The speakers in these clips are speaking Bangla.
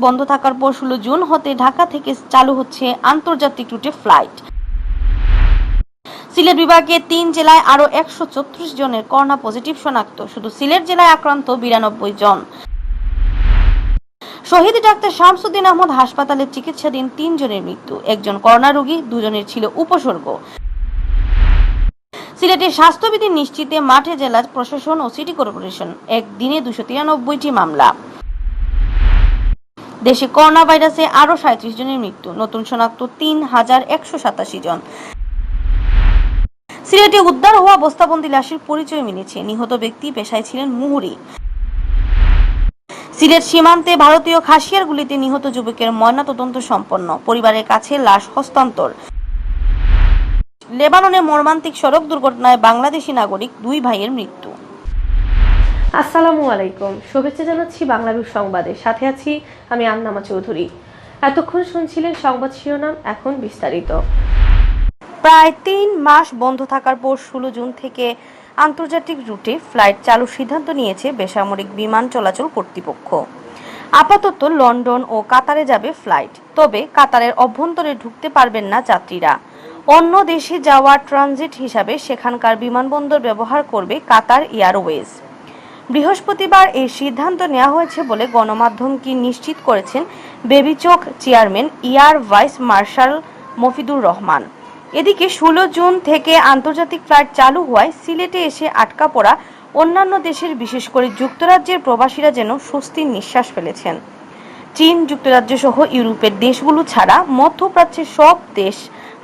বন্ধ থাকার পর 16 জুন হতে ঢাকা থেকে চালু হচ্ছে আন্তর্জাতিক রুটে ফ্লাইট। সিলেট বিভাগে 3 জেলায় আরো 134 জনের করোনা পজিটিভ শনাক্ত। শুধু সিলেট জেলায় আক্রান্ত 92 জন। শহীদ ডাক্তার শামসুদ্দিন আহমদ হাসপাতালে চিকিৎসাধীন 3 জনের মৃত্যু। একজন করোনা রোগী, 2 জনের ছিল উপসর্গ। সিলেটের স্বাস্থ্যবিধি নিশ্চিতে মাঠে জেলা প্রশাসন ও সিটি কর্পোরেশন। একদিনে 293টি মামলা। দেশে করোনা ভাইরাসে আরো 37 জনের মৃত্যু। নতুন শনাক্ত 3187 জন। সিলেটে উদ্ধার হওয়া বস্তাবন্দি লাশের পরিচয় মিলেছে। নিহত ব্যক্তি পেশায় ছিলেন মুহুরী। সিলেট সীমান্তে ভারতীয় খাসিয়ার গুলিতে নিহত যুবকের ময়নাতদন্ত সম্পন্ন। পরিবারের কাছে লাশ হস্তান্তর। লেবাননে মর্মান্তিক সড়ক দুর্ঘটনায় বাংলাদেশি নাগরিক 2 ভাইয়ের মৃত্যু। আসসালামু আলাইকুম, শুভেচ্ছা জানাচ্ছি বাংলাভিউ সংবাদে। সাথে আছি আমি আন্নামা চৌধুরী। এতক্ষণ শুনছিলেন সংবাদ শিরোনাম, এখন বিস্তারিত। প্রায় 3 মাস বন্ধ থাকার পর 16 জুন থেকে আন্তর্জাতিক রুটে ফ্লাইট চালুর সিদ্ধান্ত নিয়েছে বেসামরিক বিমান চলাচল কর্তৃপক্ষ। আপাতত লন্ডন ও কাতারে যাবে ফ্লাইট, তবে কাতারের অভ্যন্তরে ঢুকতে পারবেন না যাত্রীরা। অন্য দেশে যাওয়া ট্রানজিট হিসাবে সেখানকার বিমানবন্দর ব্যবহার করবে কাতার এয়ারওয়েজ। বৃহস্পতিবার এই সিদ্ধান্ত নেওয়া হয়েছে বলে গণমাধ্যমকে নিশ্চিত করেছেন বেবিচক chairman air vice marshal Mafidur Rahman. এদিকে 16 জুন থেকে আন্তর্জাতিক ফ্লাইট চালু হওয়ায় সিলেটে এসে আটকা পড়া অন্যান্য দেশের, বিশেষ করে যুক্তরাজ্যের প্রবাসীরা যেন স্বস্তির নিঃশ্বাস ফেলেছেন। চীন, যুক্তরাজ্য সহ ইউরোপের দেশগুলো ছাড়া মধ্যপ্রাচ্যের সব দেশ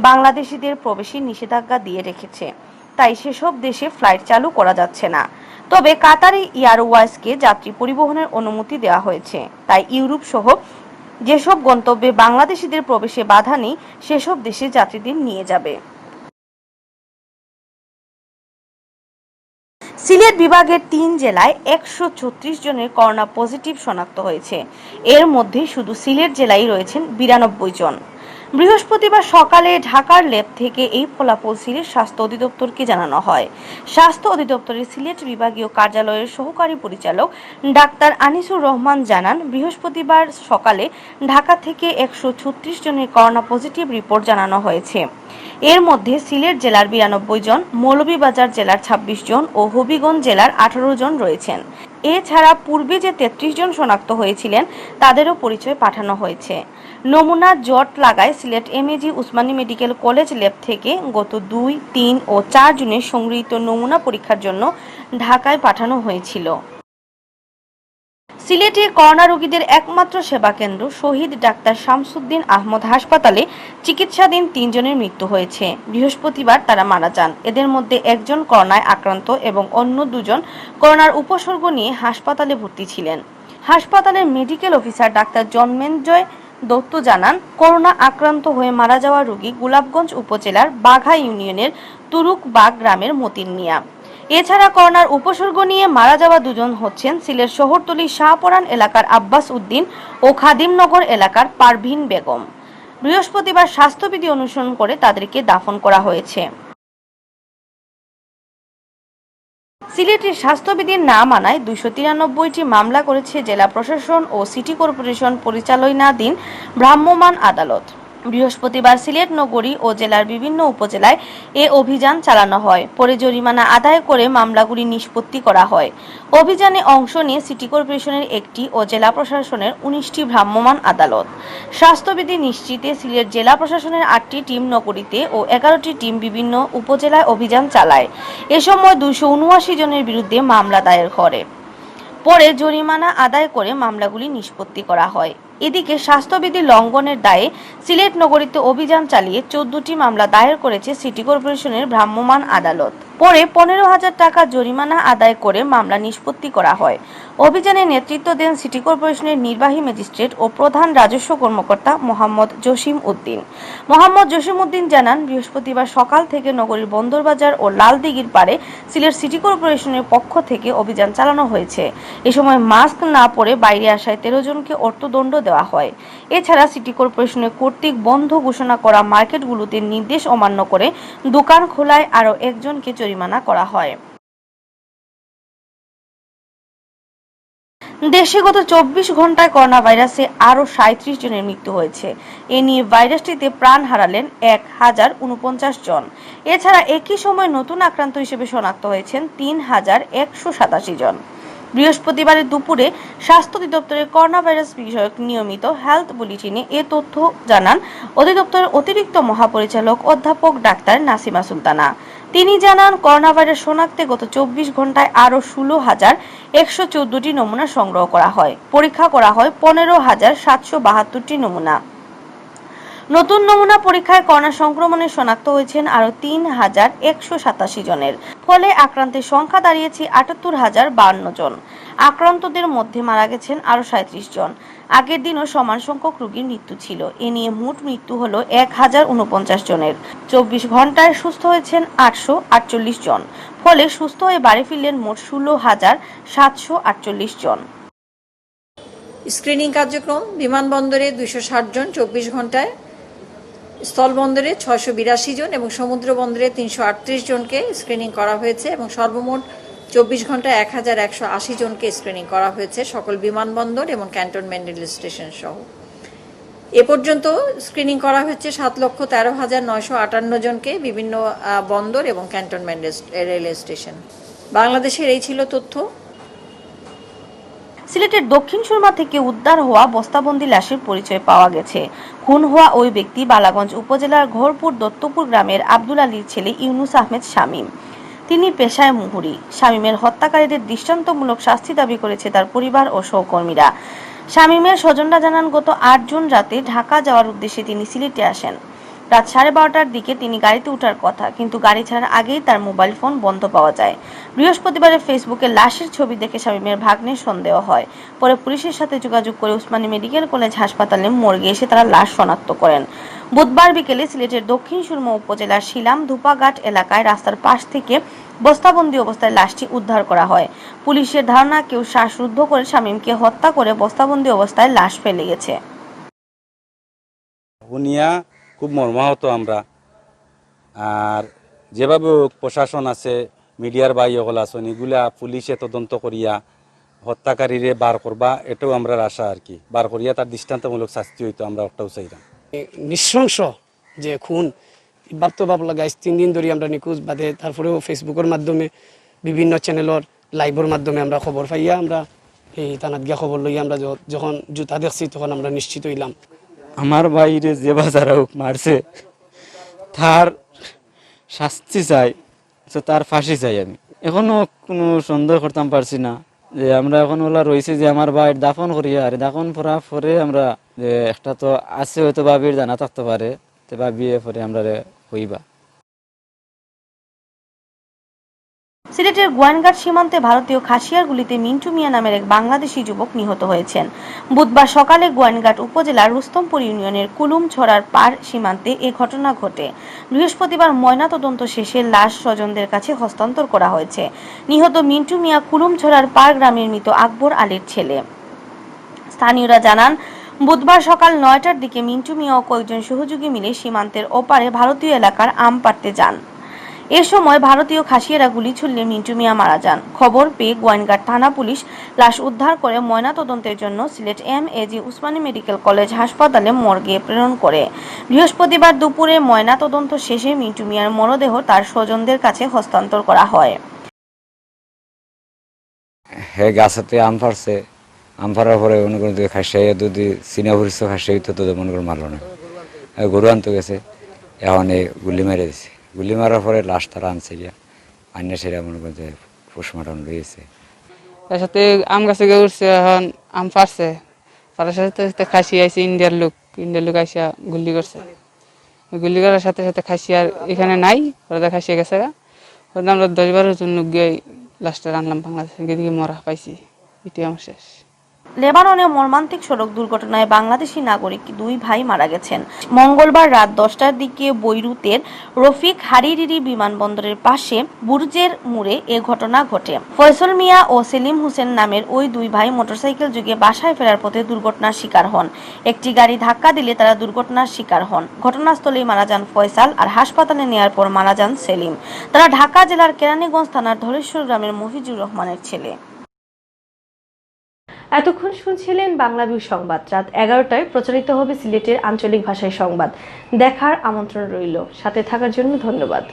বাংলাদেশিদের প্রবেশে নিষেধাজ্ঞা দিয়ে রেখেছে, তাই সেসব দেশে ফ্লাইট চালু করা যাচ্ছে না। তবে কাতারি এয়ারওয়েজকে যাত্রী পরিবহনের অনুমতি দেওয়া হয়েছে, তাই ইউরোপ সহ যেসব গন্তব্যে বাংলাদেশিদের প্রবেশে বাধা নেই সেসব দেশে যাত্রীদের নিয়ে যাবে। সিলেট বিভাগের 3 জেলায় 134 জনের করোনা পজিটিভ শনাক্ত হয়েছে। এর মধ্যে শুধু সিলেট জেলায় রয়েছেন 92 জন। বৃহস্পতিবার সকালে ঢাকার ল্যাব থেকে এই ফলাফল সিলেট স্বাস্থ্য অধিদপ্তরকে জানানো হয়। স্বাস্থ্য অধিদপ্তরের সিলেট বিভাগীয় কার্যালয়ের সহকারী পরিচালক ডাক্তার আনিসুর রহমান জানান, বৃহস্পতিবার সকালে ঢাকা থেকে 136 জনের করোনা পজিটিভ রিপোর্ট জানানো হয়েছে। এর মধ্যে সিলেট জেলার 92 জন, মৌলভীবাজার জেলার 26 জন ও হবিগঞ্জ জেলার 18 জন রয়েছেন। এছাড়া পূর্বে যে 33 জন শনাক্ত হয়েছিলেন তাদেরও পরিচয় পাঠানো হয়েছে। নমুনা জট লাগায় Sylhet MAG Usmani medical college lab থেকে গত 2, 3 ও 4 জুনে সংগৃহীত নমুনা পরীক্ষার জন্য ঢাকায় পাঠানো হয়েছিল। সিলেটে করোনা রোগীদের একমাত্র সেবা কেন্দ্র শহীদ ডাক্তার শামসুদ্দিন আহমদ হাসপাতালে চিকিৎসাধীন 3 জনের মৃত্যু হয়েছে। বৃহস্পতিবার তারা মারা যান। এদের মধ্যে একজন করোনায় আক্রান্ত এবং অন্য 2 জন করোনার উপসর্গ নিয়ে হাসপাতালে ভর্তি ছিলেন। হাসপাতালের medical officer doctor Janmejay Dutta জানান, করোনা আক্রান্ত হয়ে মারা যাওয়া রোগী গোলাপগঞ্জ উপজেলার বাঘা ইউনিয়নের তুরুকবাগ গ্রামের মতিন মিয়া। এছাড়া করোনার উপসর্গ নিয়ে মারা যাওয়া 2 জন হচ্ছেন সিলেট শহরতলি শাহপরান এলাকার আব্বাস উদ্দিন ও খাদিমনগর এলাকার পারভিন বেগম। বৃহস্পতিবার স্বাস্থ্যবিধি অনুসরণ করে তাদেরকে দাফন করা হয়েছে। সিলেটের স্বাস্থ্যবিধি না মানায় 293টি মামলা করেছে জেলা প্রশাসন ও সিটি কর্পোরেশন পরিচালনাধীন ভ্রাম্যমাণ আদালত। বৃহস্পতিবার সিলেট নগরী ও জেলার বিভিন্ন উপজেলায় এ অভিযান চালানো হয়। পরে জরিমানা আদায় করে মামলাগুলি নিষ্পত্তি করা হয়। অভিযানে অংশ নিয়ে সিটি কর্পোরেশনের 1টি ও জেলা প্রশাসনের 19টি ভ্রাম্যমাণ আদালত। স্বাস্থ্যবিধি নিশ্চিতে সিলেট জেলা প্রশাসনের 8টি টিম নগরীতে ও 11টি টিম বিভিন্ন উপজেলায় অভিযান চালায়। এ সময় 279 জনের বিরুদ্ধে মামলা দায়ের করে। পরে জরিমানা আদায় করে মামলাগুলি নিষ্পত্তি করা হয়। এদিকে স্বাস্থ্যবিধি লঙ্ঘনের দায়ে সিলেট নগরীতে অভিযান চালিয়ে 14টি মামলা দায়ের করেছে সিটি কর্পোরেশনের ভ্রাম্যমাণ আদালত। পরে 15,000 টাকা জরিমানা আদায় করে মামলা নিষ্পত্তি করা হয়। অভিযানে নেতৃত্ব দেন সিটি কর্পোরেশনের নির্বাহী ম্যাজিস্ট্রেট ও প্রধান রাজস্ব কর্মকর্তা মোহাম্মদ জসিম উদ্দিন। মোহাম্মদ জসিম উদ্দিন জানান, বৃহস্পতিবার সকাল থেকে নগরীর বন্দরবাজার ও লালদিঘির পাড়ে সিলেট সিটি কর্পোরেশনের পক্ষ থেকে অভিযান চালানো হয়েছে। এ সময় মাস্ক না পরে বাইরে আসায় 13 জনকে অর্থদণ্ড দেওয়া হয়। এছাড়া সিটি কর্পোরেশনের কর্তৃক বন্ধ ঘোষণা করা মার্কেটগুলোতে নির্দেশ অমান্য করে দোকান খোলায় আরও 1 জনকে জরিমানা করা হয়। দেশে গত 24 ঘন্টায় করোনা ভাইরাসে আরও 37 জনের মৃত্যু হয়েছে। এ নিয়ে ভাইরাসটিতে প্রাণ হারালেন 1049 জন। এছাড়া একই সময় নতুন আক্রান্ত হিসেবে শনাক্ত হয়েছেন 3187 জন। বৃহস্পতিবার দুপুরে স্বাস্থ্য অধিদপ্তরের করোনা ভাইরাস বিষয়ক নিয়মিত হেলথ বুলেটিনে এ তথ্য জানান অধিদপ্তরের অতিরিক্ত মহাপরিচালক অধ্যাপক ডাক্তার নাসিমা সুলতানা। তিনি জানান, করোনা ভাইরাস শনাক্তে গত 24 ঘন্টায় আরও 16,114টি নমুনা সংগ্রহ করা হয়। পরীক্ষা করা হয় 15,772টি নমুনা। নতুন নমুনা পরীক্ষায় করোনা সংক্রমণে শনাক্ত হয়েছেন আরও 3,187 জনের। ফলে আক্রান্তের সংখ্যা দাঁড়িয়েছে 78,052 জন। আক্রান্তদের মধ্যে মারা গেছেন আরও 37 জন। আগের দিনও সমান সংখ্যক রোগীর মৃত্যু ছিল। এ নিয়ে মোট মৃত্যু হল 1049 জনের। 24 ঘন্টায় সুস্থ হয়েছেন 848 জন। ফলে সুস্থ হয়ে বাড়ি ফিরলেন মোট 16,748 জন। স্ক্রিনিং কার্যক্রম বিমানবন্দরে 260 জন 24 ঘন্টায়, স্থলবন্দরে 682 জন এবং সমুদ্র বন্দরে 338 জনকে স্ক্রিনিং করা হয়েছে এবং সর্বমোট 24 ঘন্টায় 1180 জনকে স্ক্রিনিং করা হয়েছে সকল বিমানবন্দর এবং ক্যান্টনমেন্ট রেল স্টেশন সহ। এ পর্যন্ত স্ক্রিনিং করা হয়েছে 7,13,958 জনকে বিভিন্ন বন্দর এবং ক্যান্টনমেন্ট রেল স্টেশন। বাংলাদেশের এই ছিল তথ্য। সিলেটের দক্ষিণ সুরমা থেকে উদ্ধার হওয়া বস্তাবন্দি লাশের পরিচয় পাওয়া গেছে। খুন হওয়া ওই ব্যক্তি বালাগঞ্জ উপজেলার ঘোরপুর দত্তপুর গ্রামের আব্দুল আলীর ছেলে ইউনুস আহমেদ শামীম। তিনি পেশায় মুহুরী। শামীমের হত্যাকারীদের দৃষ্টান্তমূলক শাস্তি দাবি করেছে তার পরিবার ও সহকর্মীরা। শামীমের স্বজনরা জানান, গত 8 জুন রাতে ঢাকা যাওয়ার উদ্দেশ্যে তিনি সিলেটে আসেন। রাত 12:30টার দিকে তিনি গাড়িতে ওঠার কথা, কিন্তু গাড়ি ছাড়ার আগেই তার মোবাইল ফোন বন্ধ পাওয়া যায়। বৃহস্পতিবারে ফেসবুকে লাশের ছবি দেখে শামীমের ভাগ্নের সন্দেহ হয়। পরে পুলিশের সাথে যোগাযোগ করে উসমানী মেডিকেল কলেজ হাসপাতালে মর্গে এসে তারা লাশ শনাক্ত করেন। বুধবার বিকেলে সিলেটের দক্ষিণ সুরমা উপজেলার শিলাম ধুপাঘাট এলাকায় রাস্তার পাশ থেকে বস্তাবন্দি অবস্থায় লাশটি উদ্ধার করা হয়। পুলিশের ধারণা, কেউ শ্বাসরুদ্ধ করে শামীমকে হত্যা করে বস্তাবন্দি অবস্থায় লাশ ফেলে গেছে। খুব মর্মাহত আমরা। আর যেভাবে প্রশাসন আছে, মিডিয়ার ভাই সকল আছেন, এগুলা পুলিশে তদন্ত করিয়া হত্যাকারীরে বার করবা, এটাও আমরা আশা আর কি। বার করিয়া তার দৃষ্টান্তমূলক শাস্তি হইতো আমরা ওটাও চাইলাম। নৃশংস যে খুন, বাপ লাগাইছ 3 দিন ধরে আমরা নিখোঁজ বাদে, তারপরেও ফেসবুকের মাধ্যমে বিভিন্ন চ্যানেলের লাইভের মাধ্যমে আমরা খবর পাইয়া আমরা এই থানাত গিয়া খবর লইয়া আমরা যখন জুতা দেখছি তখন আমরা নিশ্চিত হইলাম। আমার বাইরে যে বাজারা মারছে তার শাস্তি চাই, তার ফাঁসি চাই। আমি এখনো কোনো সন্দেহ করতাম পারছি না যে আমরা এখন ওলা রয়েছে যে আমার বাইর দাফন করিয়া, আর দাফন করার পরে আমরা যে একটা তো আছে হয়তো বাবির জানা থাকতে পারে, তো বাবিয়ে পরে আমরা হইবা। সিলেটের গোয়াইনঘাট সীমান্তে ভারতীয় খাসিয়ার গুলিতে মিন্টু মিয়া নামের এক বাংলাদেশি যুবক নিহত হয়েছেন। বুধবার সকালে গোয়াইনঘাট উপজেলার রুস্তমপুর ইউনিয়নের কুলুমছড়ার পার সীমান্তে এ ঘটনা ঘটে। বৃহস্পতিবার ময়নাতদন্ত শেষে লাশ স্বজনদের কাছে হস্তান্তর করা হয়েছে। নিহত মিন্টু মিয়া কুলুমছড়ার পার গ্রামের মৃত আকবর আলীর ছেলে। স্থানীয়রা জানান, বুধবার সকাল 9টার দিকে মিন্টু মিয়া ও কয়েকজন সহযোগী মিলে সীমান্তের ওপারে ভারতীয় এলাকার আম পাড়তে যান। এ সময় ভারতীয় খাসিয়ারা গুলি ছুড়লে মিন্টু মিয়া মারা যান। খবর পেয়ে গোয়াইনঘাট থানা পুলিশ লাশ উদ্ধার করে ময়নাতদন্তের জন্য সিলেট এম.এ.জি. উসমানী মেডিকেল কলেজ হাসপাতালে মর্গে প্রেরণ করে। বৃহস্পতিবার দুপুরে ময়নাতদন্ত শেষে মিন্টু মিয়ার মরদেহ তার স্বজনদের কাছে হস্তান্তর করা হয়। হ্যাঁ, গাছাতে আম ফারছে, আম ফারার পরে মনে করেন খাসিয়া যদি চিনা ভরিস খাসিয়া তো মনে করেন মারল না, গরু আনতে গেছে, এখন গুলি মেরে দিছে। গুলি মারার পরে লাশ তারা আনছে গিয়া আন্যা সেরা মনে করেন যে পোস্টমর্টম রয়েছে। তার সাথে আম গাছে গিয়ে উঠছে, এখন আম পারছে, পারার সাথে খাসি আইসে, ইন্ডিয়ার লোক আইসা গুলি করছে। গুলি করার সাথে সাথে খাসিয়ার এখানে নাই, ওরা খাসিয়া গেছে গা। আমরা 10-12 জন লোক গিয়ে লাস্টে আনলাম বাংলাদেশে, গিয়ে মরা পাইছি। এটাই আমার শেষ। লেবাননে মর্মান্তিক সড়ক দুর্ঘটনায় বাংলাদেশি নাগরিক 2 ভাই মারা গেছেন। মঙ্গলবার রাত 10টার দিকে বৈরুতের রফিক হারিরি বিমানবন্দরের পাশে বুর্জের মোড়ে এ ঘটনা ঘটে। ফয়সল মিয়া ও সেলিম হোসেন নামের ওই 2 ভাই মোটরসাইকেল যোগে বাসায় ফেরার পথে দুর্ঘটনার শিকার হন। একটি গাড়ি ধাক্কা দিলে তারা দুর্ঘটনার শিকার হন। ঘটনাস্থলেই মারা যান ফয়সাল, আর হাসপাতালে নেয়ার পর মারা যান সেলিম। তারা ঢাকা জেলার কেরানীগঞ্জ থানার ধলেশ্বর গ্রামের মফিজুর রহমানের ছেলে। এতক্ষণ শুনছিলেন বাংলাভিউ সংবাদ। রাত 11টায় প্রচারিত হবে সিলেটের আঞ্চলিক ভাষায় সংবাদ। দেখার আমন্ত্রণ রইল। সাথে থাকার জন্য ধন্যবাদ।